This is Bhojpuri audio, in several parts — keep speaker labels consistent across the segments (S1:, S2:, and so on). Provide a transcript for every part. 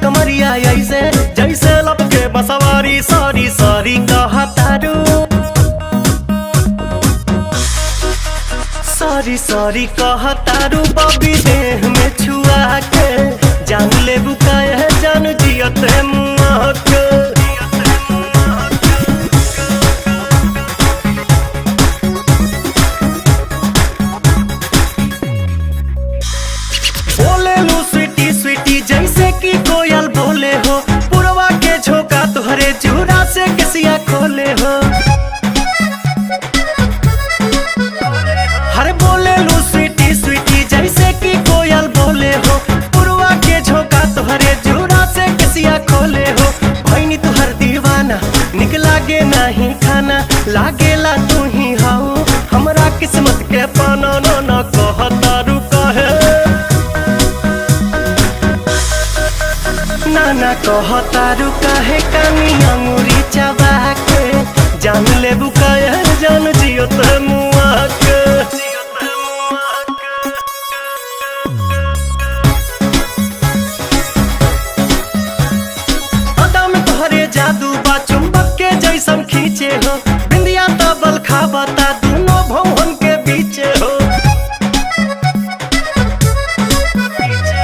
S1: कमरिया ऐसे जैसे लपके बसवारी सॉरी सॉरी कहतारू सॉरी सॉरी कहतारू बबी देह में छुआ के जान ले बुकाए जान जियत मुआ के बोले लू स्वीटी स्वीटी जैसे कि कोयल बोले हो पुरवा के झोंका तुहरे चूड़ा से किसिया खोले हो हरे बोले लू स्वीटी स्वीटी जैसे कि कोयल बोले हो पुरवा के झोंका तुहरे चूड़ा से किसिया खोले हो भैनी तुहर दीवाना निक लागे नहीं खाना लागेला तू ही हाउ हमरा किस्मत के पाना न कहतारू कहे नाना कहतारू काहे कानी अंगूरी चबा के जान ले बुकाया जान जियो ते मुआ के अदा में तोहरे जादू बा चुंबक के जैसन खींचे हो बिंदिया तबल खाबता दोनों भवन के बीचे हो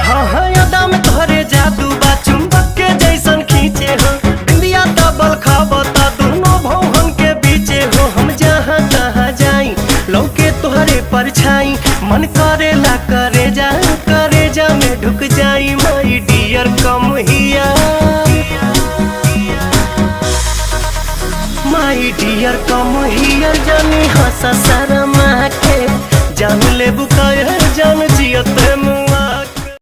S1: हाँ हाँ अदा में तोहरे जादू बा चुंबक के जैसन खींचे हो बिंदिया तबल खाबता दोनों भवन के बीचे हो हम जहाँ तहाँ जाई लौके तोहरे परछाई मन करेला करे जा में ढुक जाई माई डियर कम हिया माई डियर कम हियर जानी हंसा शर्मा के जान ले